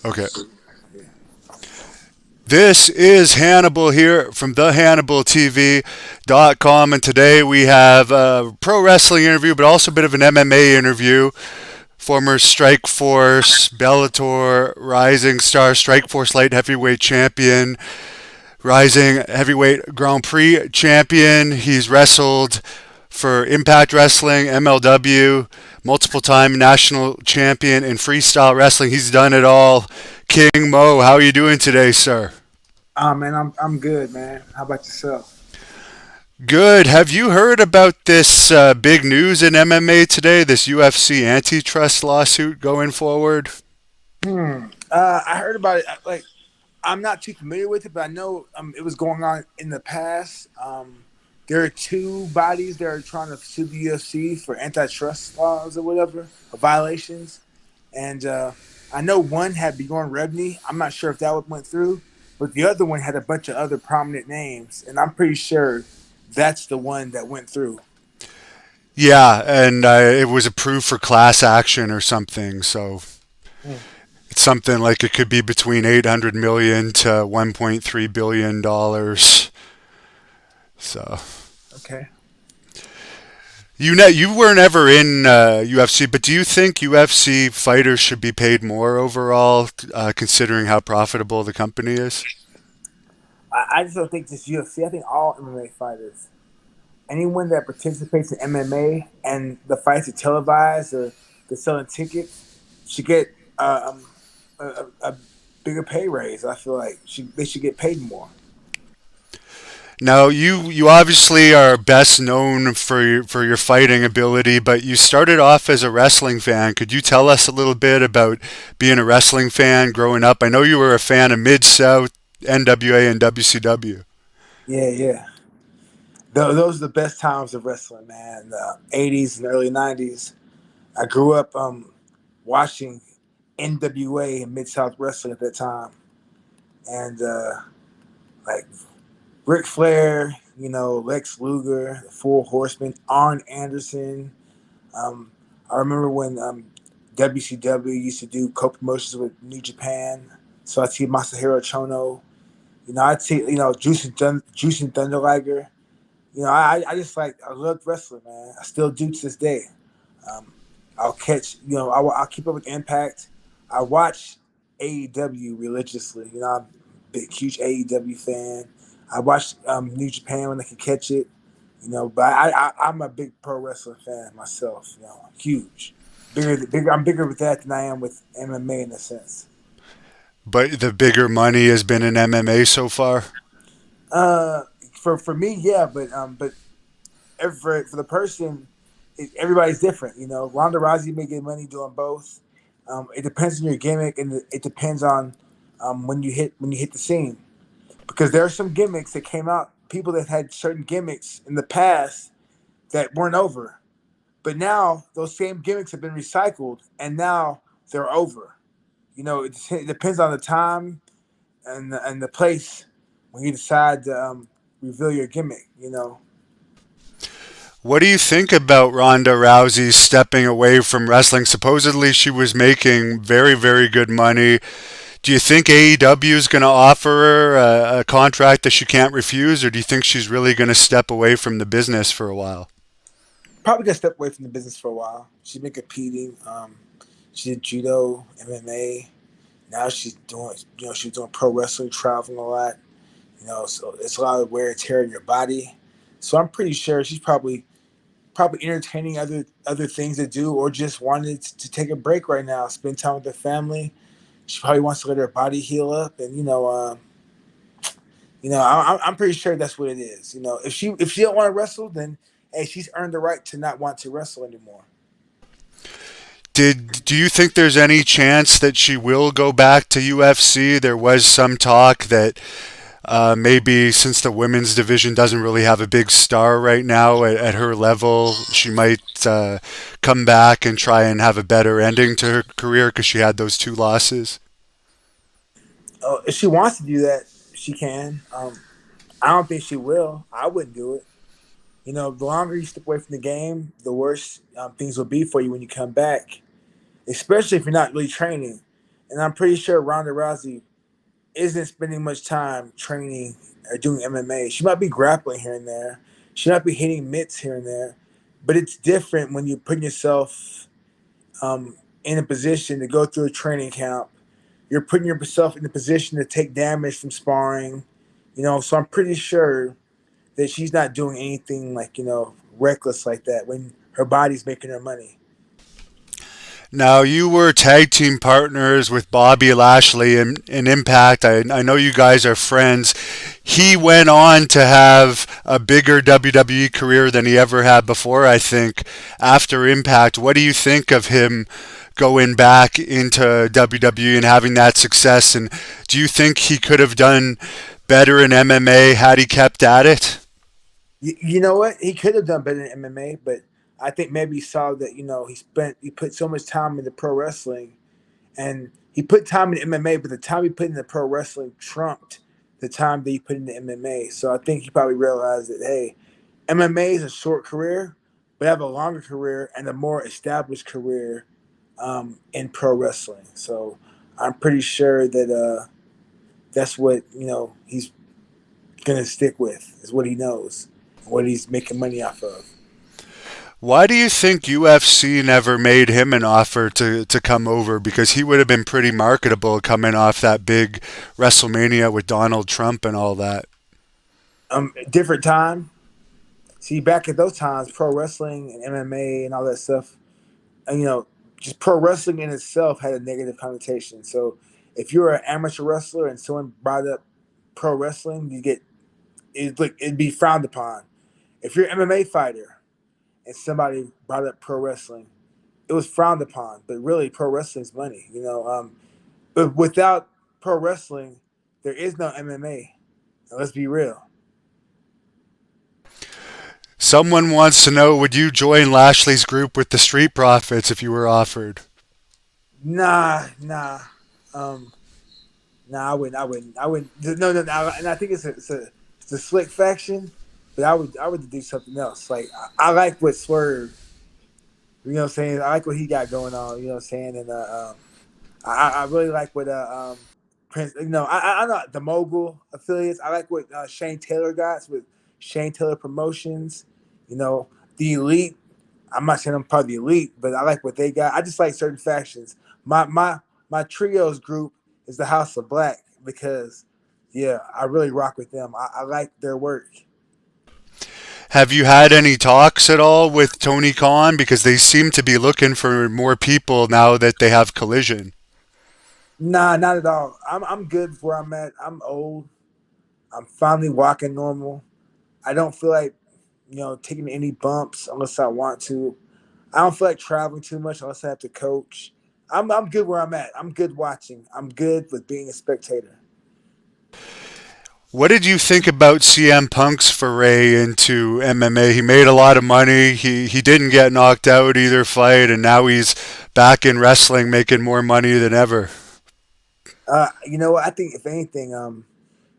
Okay. This is Hannibal here from thehannibaltv.com, and today we have a pro wrestling interview, but also a bit of an MMA interview. Former Strike Force, Bellator, Rising Star, Strike Force light heavyweight champion, Rising heavyweight Grand Prix champion. He's wrestled for Impact Wrestling, MLW, multiple time national champion in freestyle wrestling. He's done it all. King Mo, how are you doing today, sir? Man, I'm good, man. How about yourself? Good. Have you heard about this big news in MMA today? This UFC antitrust lawsuit going forward? I heard about it. Like, I'm not too familiar with it, but I know it was going on in the past. There are two bodies that are trying to sue the UFC for antitrust laws or whatever, or violations. And I know one had Bjorn Rebney. I'm not sure if that one went through, but the other one had a bunch of other prominent names, and I'm pretty sure that's the one that went through. Yeah, and it was approved for class action or something. So Hmm. it's something like it could be between 800 million to 1.3 billion dollars. So Okay. you weren't ever in UFC, but do you think UFC fighters should be paid more overall, considering how profitable the company is? I just don't think just UFC. I think all MMA fighters, anyone that participates in MMA and the fights are televised or they're selling tickets, should get a bigger pay raise. I feel like they should get paid more. Now, you obviously are best known for your fighting ability, but you started off as a wrestling fan. Could you tell us a little bit about being a wrestling fan growing up? I know you were a fan of Mid South, NWA, and WCW. Yeah, yeah. Those are the best times of wrestling, man. The '80s and early '90s. I grew up watching NWA and Mid South Wrestling at that time, and like Ric Flair, Lex Luger, the Four Horsemen, Arn Anderson. Um, I remember when WCW used to do co-promotions with New Japan, so I'd see Masahiro Chono. I'd see Juice and Thunder Liger. I just I love wrestling, man. I still do to this day. Um, I'll catch, I'll keep up with Impact. I watch AEW religiously. I'm a big, huge AEW fan. I watch New Japan when I can catch it. But I'm a big pro wrestling fan myself. Huge, bigger. I'm bigger with that than I am with MMA in a sense. But the bigger money has been in MMA so far. Uh, for me, yeah, but for the person, everybody's different. Ronda Rousey may get money doing both. It depends on your gimmick, and it depends on when you hit the scene. Because there are some gimmicks that came out, people that had certain gimmicks in the past that weren't over, but now those same gimmicks have been recycled, and now they're over. It depends on the time and the place when you decide to reveal your gimmick. What do you think about Ronda Rousey stepping away from wrestling? Supposedly she was making very, very good money. Do you think AEW is going to offer her a contract that she can't refuse, or do you think she's really going to step away from the business for a while? Probably gonna step away from the business for a while. She's been competing. She did judo, MMA. Now she's doing pro wrestling, traveling a lot. So it's a lot of wear and tear in your body. So I'm pretty sure she's probably entertaining other things to do, or just wanted to take a break right now, spend time with her family. She probably wants to let her body heal up, and I'm pretty sure that's what it is. If she don't want to wrestle, then hey, she's earned the right to not want to wrestle anymore. Do you think there's any chance that she will go back to UFC? There was some talk that maybe since the women's division doesn't really have a big star right now at her level, she might come back and try and have a better ending to her career because she had those two losses. If she wants to do that, she can. I don't think she will. I wouldn't do it. The longer you step away from the game, the worse things will be for you when you come back, especially if you're not really training. and I'm pretty sure Ronda Rousey isn't spending much time training or doing MMA. She might be grappling here and there. She might be hitting mitts here and there, but it's different when you're putting yourself in a position to go through a training camp. You're putting yourself in a position to take damage from sparring. So I'm pretty sure that she's not doing anything like reckless like that when her body's making her money. Now, you were tag team partners with Bobby Lashley in Impact. I know you guys are friends. He went on to have a bigger WWE career than he ever had before, I think, after Impact. What do you think of him going back into WWE and having that success? And do you think he could have done better in MMA had he kept at it? You know what? He could have done better in MMA, but I think maybe he saw that he put so much time into pro wrestling, and he put time in MMA, but the time he put into pro wrestling trumped the time that he put into MMA. So I think he probably realized that, hey, MMA is a short career, but I have a longer career and a more established career in pro wrestling. So I'm pretty sure that that's what he's gonna stick with, is what he knows, what he's making money off of. Why do you think UFC never made him an offer to come over? Because he would have been pretty marketable coming off that big WrestleMania with Donald Trump and all that. Different time. See, back at those times, pro wrestling and MMA and all that stuff, and just pro wrestling in itself had a negative connotation. So if you're an amateur wrestler and someone brought up pro wrestling, it'd be frowned upon. If you're an MMA fighter and somebody brought up pro wrestling, it was frowned upon. But really, pro wrestling's money. But without pro wrestling, there is no MMA. And let's be real. Someone wants to know, would you join Lashley's group with the Street Profits if you were offered? Nah, nah, um, nah. I wouldn't. No, no, no. And I think it's a slick faction, but I would do something else. Like I like what Swerve. What I'm saying. I like what he got going on. What I'm saying. And I really like what Prince. I know the mogul affiliates. I like what Shane Taylor got with Shane Taylor Promotions. The elite. I'm not saying I'm part of the elite, but I like what they got. I just like certain factions. My trios group is the House of Black because, yeah, I really rock with them. I like their work. Have you had any talks at all with Tony Khan? Because they seem to be looking for more people now that they have Collision. Nah, not at all. I'm good where I'm at. I'm old. I'm finally walking normal. I don't feel like taking any bumps unless I want to. I don't feel like traveling too much unless I have to coach. I'm good where I'm at. I'm good watching. I'm good with being a spectator. What did you think about CM Punk's foray into MMA? He made a lot of money. He didn't get knocked out either fight, and now he's back in wrestling, making more money than ever. You know what? I think if anything,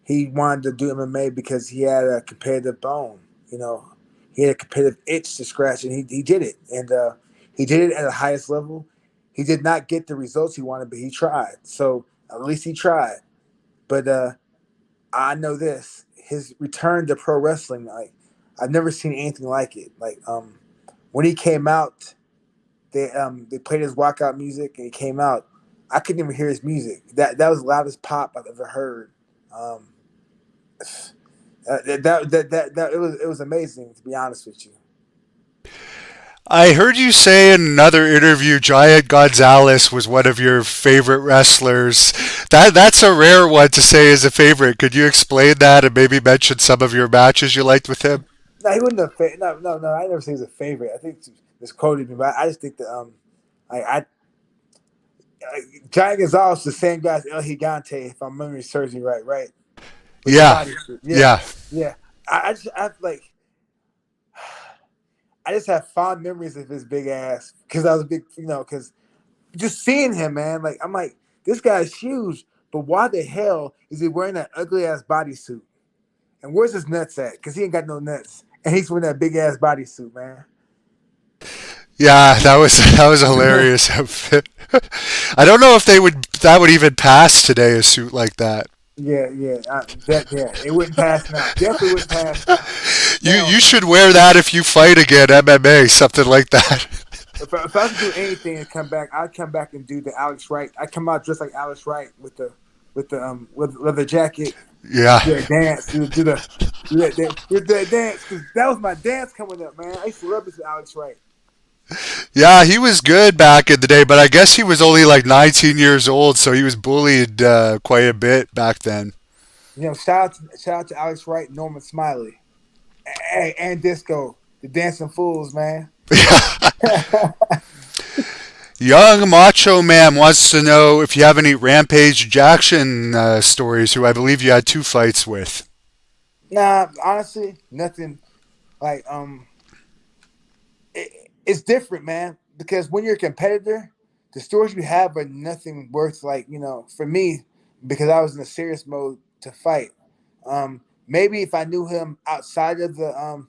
he wanted to do MMA because he had a competitive bone. You know, he had a competitive itch to scratch, and he did it, and he did it at the highest level. He did not get the results he wanted, but he tried. So at least he tried. But I know this: his return to pro wrestling, like I've never seen anything like it. Like when he came out, they played his walkout music, and he came out. I couldn't even hear his music. That was the loudest pop I've ever heard. Um, it was amazing, to be honest with you. I heard you say in another interview Giant Gonzalez was one of your favorite wrestlers. That's a rare one to say is a favorite. Could you explain that and maybe mention some of your matches you liked with him? No, he wasn't no, no, no. I never say he's a favorite. I think it's quoted me, but I just think that Giant Gonzalez is the same guy as El Gigante, if my memory serves me right, right? With the Yeah, body suit. Yeah, yeah. yeah. I just have fond memories of his big ass because I was a big, because just seeing him, man, like I'm like, this guy's huge, but why the hell is he wearing that ugly ass bodysuit? And where's his nuts at? Because he ain't got no nuts, and he's wearing that big ass bodysuit, man. Yeah, that was a hilarious outfit. I don't know if that would even pass today, a suit like that. Yeah, yeah, that it wouldn't pass now. Definitely wouldn't pass now. You Now, should wear that if you fight again, MMA, something like that. if I could do anything and come back, I'd come back and do the Alex Wright. I'd come out dressed like Alex Wright with the with leather jacket, Yeah. do a dance, do that dance because that was my dance coming up, man. I used to love this with Alex Wright. Yeah, he was good back in the day, but I guess he was only like 19 years old, so he was bullied quite a bit back then. You know, shout out to Alex Wright, Norman Smiley, and Disco, the Dancing Fools, man. Young Macho Man wants to know if you have any Rampage Jackson stories, who I believe you had two fights with. Nah, honestly, nothing like it's different, man. Because when you're a competitor, the stories you have are nothing worth like for me because I was in a serious mode to fight. Maybe if I knew him outside of the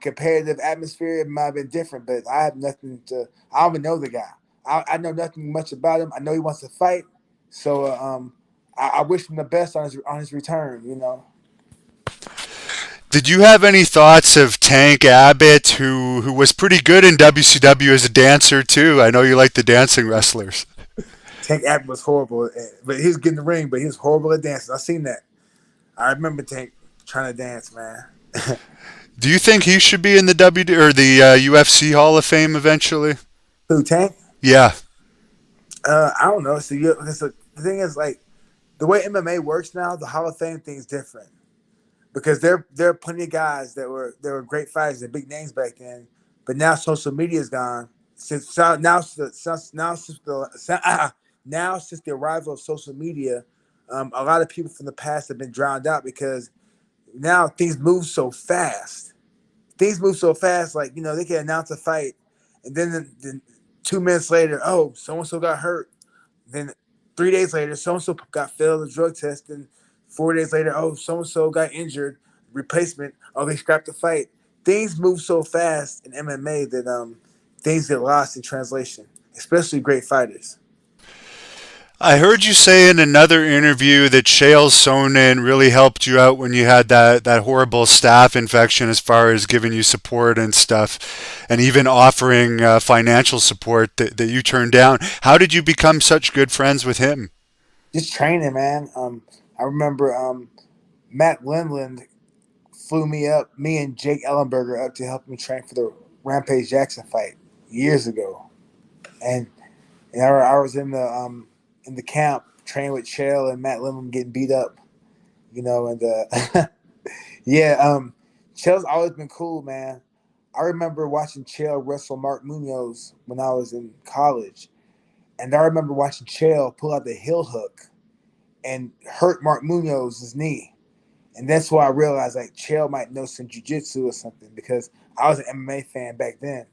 competitive atmosphere, it might have been different. But I have nothing to. I don't even know the guy. I know nothing much about him. I know he wants to fight, so I wish him the best on his return. You know. Did you have any thoughts of Tank Abbott, who was pretty good in WCW as a dancer too? I know you like the dancing wrestlers. Tank Abbott was horrible, but he was getting the ring, but he was horrible at dancing. I seen that. I remember Tank trying to dance, man. Do you think he should be in the or the UFC Hall of Fame eventually? Who Tank? Yeah. I don't know. So the thing is, like the way MMA works now, the Hall of Fame thing is different because there are plenty of guys that were great fighters and big names back then, but now social media is gone. Since the arrival of social media, a lot of people from the past have been drowned out because now things move so fast. Things move so fast, like they can announce a fight, and then 2 minutes later, oh, so and so got hurt. Then 3 days later, so and so got failed a drug test, and 4 days later, oh, so and so got injured. Replacement. Oh, they scrapped the fight. Things move so fast in MMA that things get lost in translation, especially great fighters. I heard you say in another interview that Chael Sonnen really helped you out when you had that horrible staph infection as far as giving you support and stuff, and even offering financial support that you turned down. How did you become such good friends with him? Just training, man. I remember Matt Lindland flew me and Jake Ellenberger up to help me train for the Rampage Jackson fight years ago, and I was in the camp training with Chael and Matt Lindland getting beat up, and yeah, Chael's always been cool, man. I remember watching Chael wrestle Mark Munoz when I was in college, and I remember watching Chael pull out the heel hook and hurt Mark Munoz's knee. And that's why I realized like Chael might know some jujitsu or something because I was an MMA fan back then.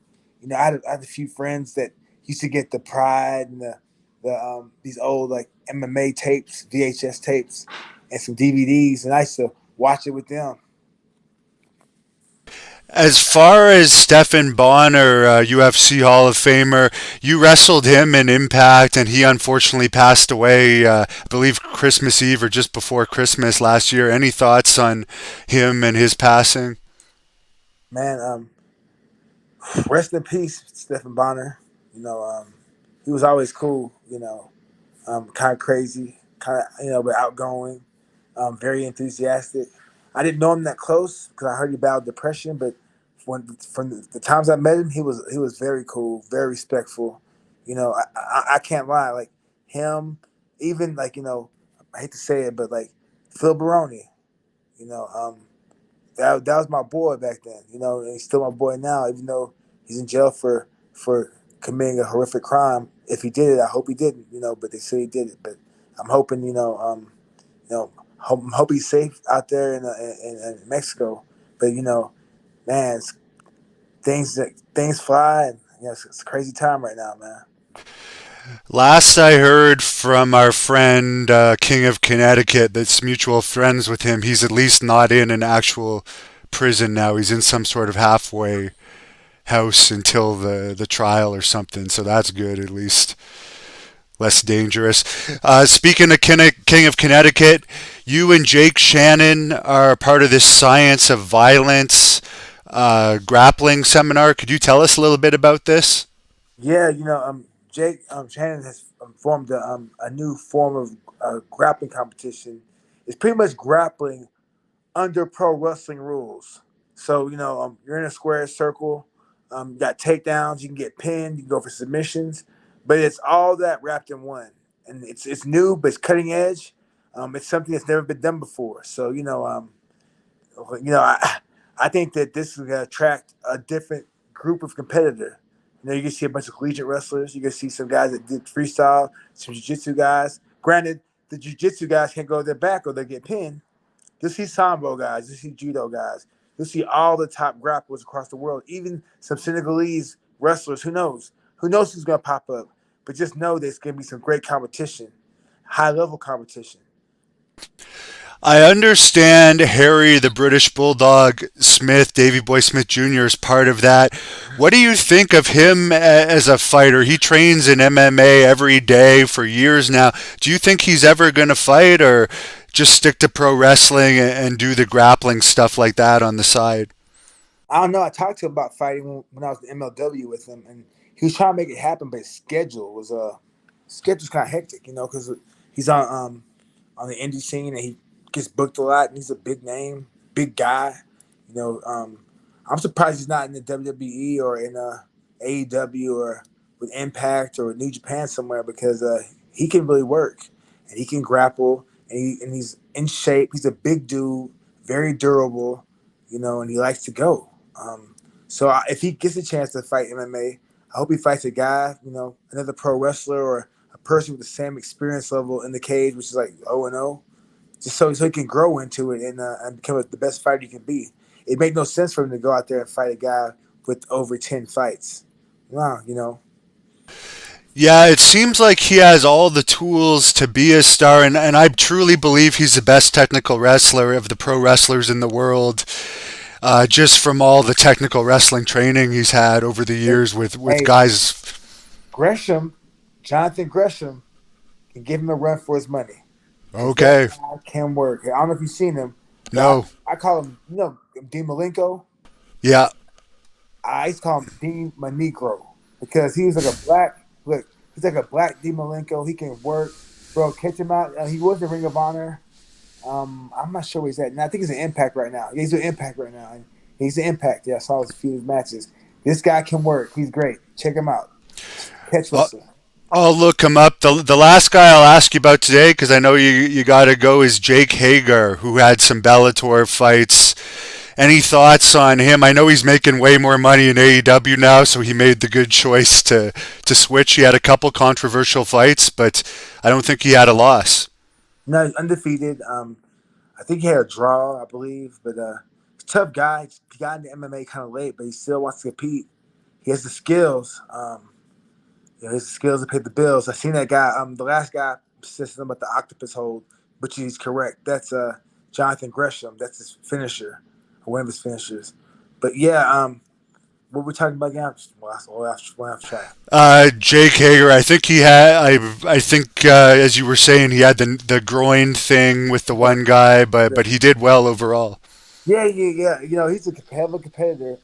I had a few friends that used to get the Pride and the these old like MMA tapes, VHS tapes, and some DVDs, and I used to watch it with them. As far as Stephan Bonner, UFC Hall of Famer, you wrestled him in Impact, and he unfortunately passed away, I believe Christmas Eve or just before Christmas last year. Any thoughts on him and his passing? Man, rest in peace, Stephen Bonner. You know, he was always cool. Kind of crazy, kind of but outgoing, very enthusiastic. I didn't know him that close because I heard he battled depression, but from the times I met him, he was very cool, very respectful. I can't lie, like him, even like I hate to say it, but like Phil Baroni, you know, that was my boy back then, and he's still my boy now, even though he's in jail for committing a horrific crime. If he did it, I hope he didn't, but they say he did it. But I'm hoping, hope he's safe out there in Mexico. But man, things fly, and it's a crazy time right now, man. Last I heard from our friend King of Connecticut, that's mutual friends with him, he's at least not in an actual prison now. He's in some sort of halfway house until the trial or something. So that's good at least. less dangerous. Speaking of King of Connecticut, you and Jake Shannon are part of this Science of Violence grappling seminar. Could you tell us a little bit about this? Yeah, Jake Shannon has formed a new form of grappling competition. It's pretty much grappling under pro wrestling rules. So you're in a square circle. You got takedowns. You can get pinned. You can go for submissions, but it's all that wrapped in one. And it's new, but it's cutting edge. It's something that's never been done before. So I think that this is going to attract a different group of competitor. You can see a bunch of collegiate wrestlers. You can see some guys that did freestyle, some jiu-jitsu guys. Granted, the jiu-jitsu guys can't go their back or they get pinned. You'll see sambo guys. You'll see judo guys. You'll see all the top grapplers across the world. Even some Senegalese wrestlers. Who knows? Who knows who's going to pop up? But just know there's going to be some great competition, high-level competition. I understand Harry, the British Bulldog Smith, Davy Boy Smith Jr. is part of that. What do you think of him as a fighter? He trains in MMA every day for years now. Do you think he's ever going to fight or just stick to pro wrestling and do the grappling stuff like that on the side? I don't know. I talked to him about fighting when I was in MLW with him, and he was trying to make it happen, but his schedule's kind of hectic, because he's on the indie scene and he gets booked a lot, and he's a big name, big guy. You know, um, I'm surprised he's not in the WWE or in AEW or with Impact or New Japan somewhere because he can really work and he can grapple and he's in shape. He's a big dude, very durable, and he likes to go. If he gets a chance to fight MMA, I hope he fights a guy, another pro wrestler or a person with the same experience level in the cage, which is like 0-0, just so he can grow into it and become the best fighter he can be. It made no sense for him to go out there and fight a guy with over 10 fights. Wow. Yeah, it seems like he has all the tools to be a star, and I truly believe he's the best technical wrestler of the pro wrestlers in the world. Just from all the technical wrestling training he's had over the years with Hey, guys. Gresham, Jonathan Gresham, can give him a run for his money because that Okay, guy can work. I don't know if you've seen him, but no, I call him, Dean Malenko. yeah. I used to call him Dean Manegro because he was like a black. Look, he's like a black Dean Malenko. He can work, bro. Catch him out. He was the Ring of Honor. I'm not sure where he's at now. I think he's an Impact right now. Yeah, he's an Impact right now. He's an Impact. Yeah, I saw his few matches. This guy can work. He's great. Check him out. Catch I'll, wrestler. I'll look him up. The last guy I'll ask you about today, because I know you got to go, is Jake Hager, who had some Bellator fights. Any thoughts on him? I know he's making way more money in AEW now, so he made the good choice to switch. He had a couple controversial fights, but I don't think he had a loss. No, he's undefeated. I think he had a draw, I believe, but he's a tough guy. He got into MMA kind of late, but he still wants to compete. He has the skills. His skills to pay the bills. I seen that guy. The last guy said something about the octopus hold, which he's correct. That's Jonathan Gresham. That's his finisher, or one of his finishers. But yeah, what we're talking about again? Well, track. Jake Hager, I think he had. I think as you were saying, he had the groin thing with the Yeah, one guy, but yeah, but he did well overall. yeah. He's a competitor.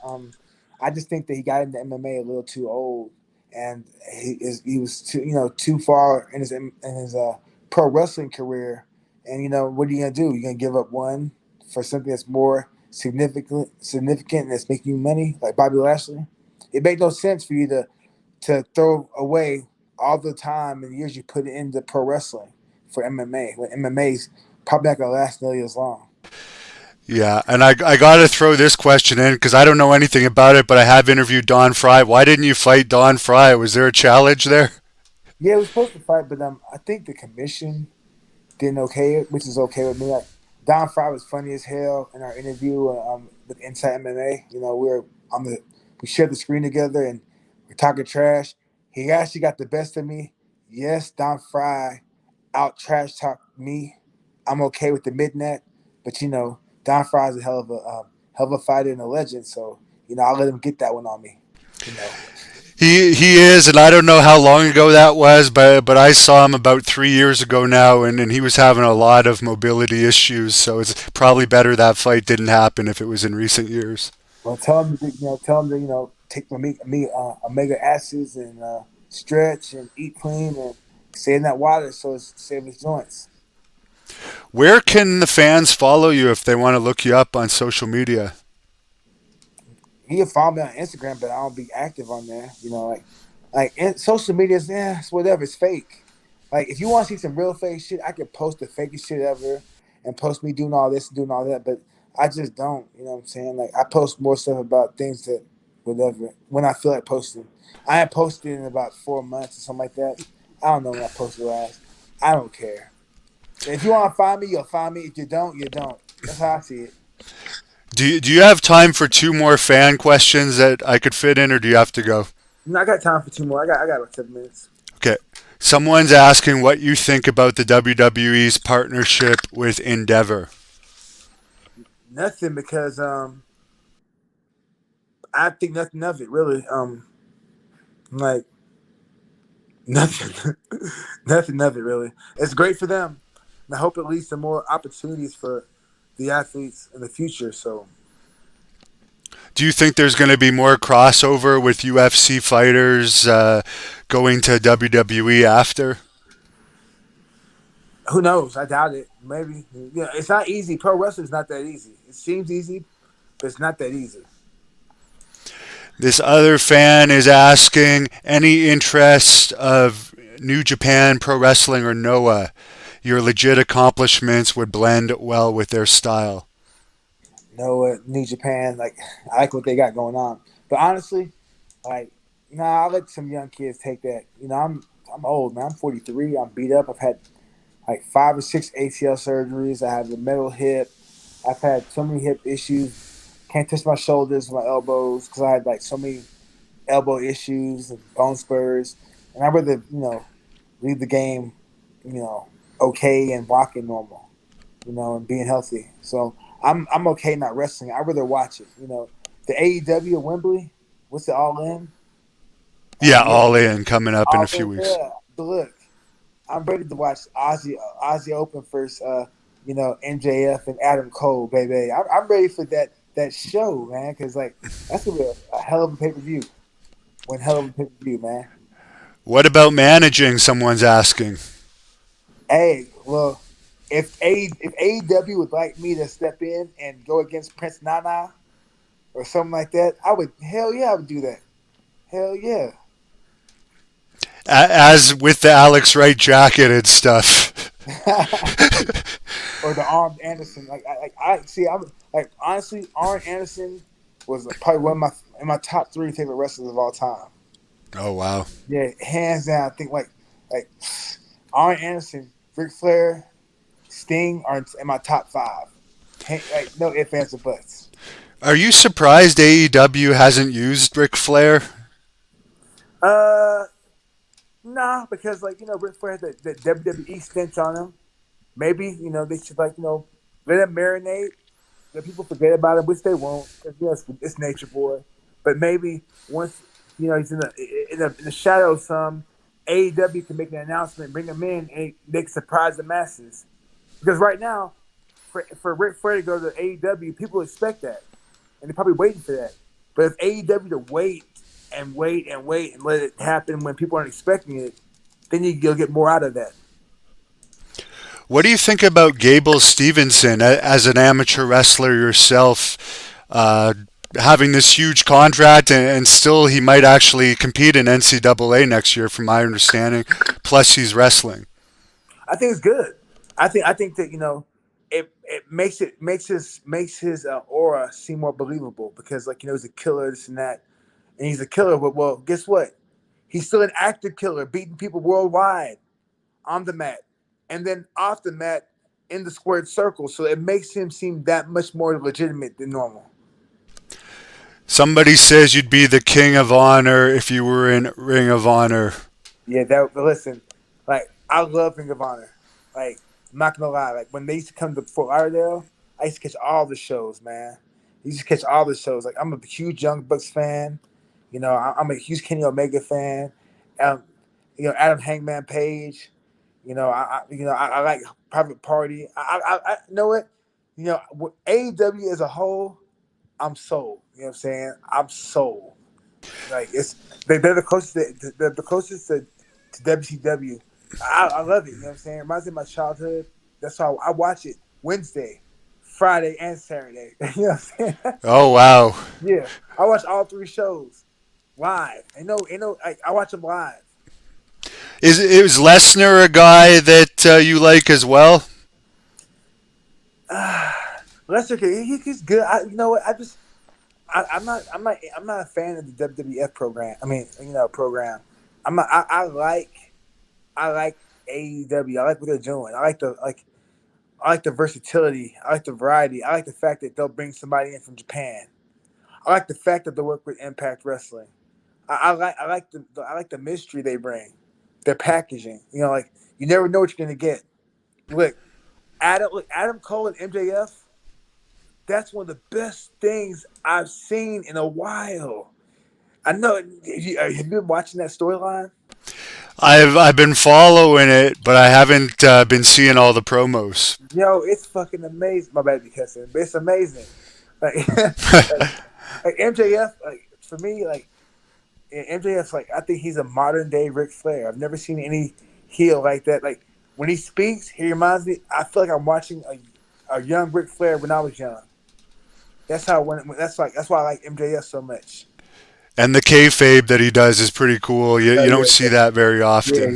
I just think that he got into MMA a little too old, and he was too far in his pro wrestling career. And what are you gonna do? You're gonna give up one for something that's more significant and that's making you money, like Bobby Lashley. It made no sense for you to throw away all the time and years you put into pro wrestling for MMA when MMA's probably not gonna last nearly as long. Yeah, and I got to throw this question in because I don't know anything about it, but I have interviewed Don Fry. Why didn't you fight Don Fry? Was there a challenge there? Yeah, we're supposed to fight, but I think the commission didn't okay it, which is okay with me. Like Don Fry was funny as hell in our interview with Inside MMA. On the we shared the screen together and we're talking trash. He actually got the best of me. Yes, Don Fry out trash talk me. I'm okay with the mid net, but Don Fry's a hell of a fighter and a legend. So I'll let him get that one on me. You know. He is, and I don't know how long ago that was, but I saw him about 3 years ago now, and he was having a lot of mobility issues. So it's probably better that fight didn't happen if it was in recent years. Well, tell him to tell him to take my omega acids and stretch and eat clean and stay in that water so it's save his joints. Where can the fans follow you if they want to look you up on social media? He can follow me on Instagram, but I don't be active on there. Social media is it's whatever. It's fake. Like if you want to see some real fake shit, I could post the fakest shit ever and post me doing all this and doing all that. But I just don't. You know what I'm saying? Like I post more stuff about things that whatever when I feel like posting. I ain't posted in about 4 months or something like that. I don't know when I posted last. I don't care. If you want to find me, you'll find me. If you don't, you don't. That's how I see it. Do you have time for two more fan questions that I could fit in, or do you have to go? No, I got time for two more. I got like 7 minutes. Okay. Someone's asking what you think about the WWE's partnership with Endeavor. Nothing because I think nothing of it really. Like nothing, nothing of it really. It's great for them, and I hope it leads to more opportunities for the athletes in the future. So Do you think there's going to be more crossover with UFC fighters going to WWE after? who knows? I doubt it. Maybe. Yeah, it's not easy. Pro wrestling is not that easy. It seems easy, but it's not that easy. This other fan is asking any interest of New Japan Pro Wrestling or Noah. Your legit accomplishments would blend well with their style. No, New Japan, like I like what they got going on, but honestly, like I'll let some young kids take that. I'm old man. I'm 43. I'm beat up. I've had like 5 or 6 ACL surgeries. I have a metal hip. I've had so many hip issues. Can't touch my shoulders, my elbows, because I had like so many elbow issues and bone spurs. And I'd rather, leave the game, you know, okay and walking normal, and being healthy. So I'm okay not wrestling. I'd rather watch it. The AEW at Wembley, what's the All In? Yeah, Yeah, all in coming up in All a few In. weeks. Yeah, but look, I'm ready to watch Ozzy Open first. MJF and Adam Cole, baby. I'm ready for that show, man. Because like that's gonna be a hell of a pay per view. One hell of a pay per view, man. What about managing? Someone's asking. Hey, well, if AEW would like me to step in and go against Prince Nana or something like that, I would. Hell yeah, I would do that. Hell yeah. As with the Alex Wright jacket and stuff. Or the Arn Anderson. I see. I'm like honestly, Arn Anderson was probably one of my top three favorite wrestlers of all time. Oh, wow. Yeah, hands down. I think like Arn Anderson, Ric Flair, Sting are in my top five. Like no ifs, ands, or buts. Are you surprised AEW hasn't used Ric Flair? Uh, nah, because Ric Flair had the WWE stench on him. Maybe they should let him marinate. Let people forget about him, which they won't, because it's Nature Boy. But maybe once he's in the shadow of some, AEW can make an announcement, bring him in, and they can surprise the masses. Because right now, for Ric Flair to go to AEW, people expect that, and they're probably waiting for that. But if AEW to wait and wait and wait and let it happen when people aren't expecting it, then you'll get more out of that. What do you think about Gable Stevenson as an amateur wrestler yourself? Having this huge contract, and still he might actually compete in NCAA next year, from my understanding. Plus, he's wrestling. I think it's good. I think that it makes his aura seem more believable because he's a killer, this and that, and he's a killer. But well, guess what? He's still an active killer, beating people worldwide on the mat, and then off the mat in the squared circle. So it makes him seem that much more legitimate than normal. Somebody says you'd be the king of honor if you were in Ring of Honor. Yeah, that. But listen, like I love Ring of Honor. Like I'm not gonna lie, like when they used to come to Fort Lauderdale, I used to catch all the shows, man. I used to catch all the shows. Like I'm a huge Young Bucks fan. I'm a huge Kenny Omega fan. Um, Adam Hangman Page. I like Private Party. You know what? AEW as a whole, I'm sold. You know what I'm saying? I'm sold. Like they're the closest the closest to WCW. I love it. You know what I'm saying? It reminds me of my childhood. That's why I watch it Wednesday, Friday, and Saturday. You know what I'm saying? Oh wow. Yeah, I watch all three shows live. I watch them live. Is Lesnar a guy that you like as well? Lester, he's good. You know what? I'm not a fan of the WWF program. I mean, program. I'm not, I like AEW. I like what they're doing. I like the versatility. I like the variety. I like the fact that they'll bring somebody in from Japan. I like the fact that they work with Impact Wrestling. I like the mystery they bring. Their packaging. Like you never know what you're gonna get. Adam Cole and MJF. That's one of the best things I've seen in a while. I know. Have you been watching that storyline? I've been following it, but I haven't been seeing all the promos. It's fucking amazing. My bad, because but it's amazing. Like MJF, like for me, like MJF's like I think he's a modern day Ric Flair. I've never seen any heel like that. Like when he speaks, he reminds me. I feel like I'm watching a young Ric Flair when I was young. That's why I like MJF so much. And the kayfabe that he does is pretty cool. You don't see that very Yeah, often.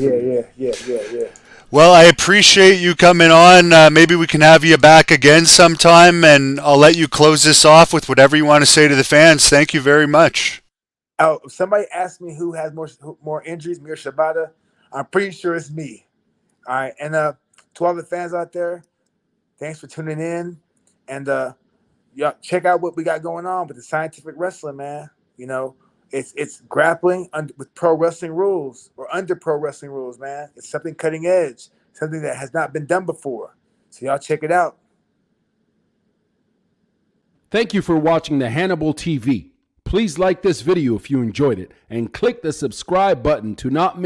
yeah. Well, I appreciate you coming on. Maybe we can have you back again sometime, and I'll let you close this off with whatever you want to say to the fans. Thank you very much. Oh, somebody asked me who has more injuries, me or Shibata. I'm pretty sure it's me. All right, and to all the fans out there, thanks for tuning in, and y'all check out what we got going on with the scientific wrestling, man. It's grappling with pro wrestling rules or under pro wrestling rules, man. It's something cutting edge, something that has not been done before. So y'all check it out. Thank you for watching the Hannibal TV. Please like this video if you enjoyed it and click the subscribe button to not miss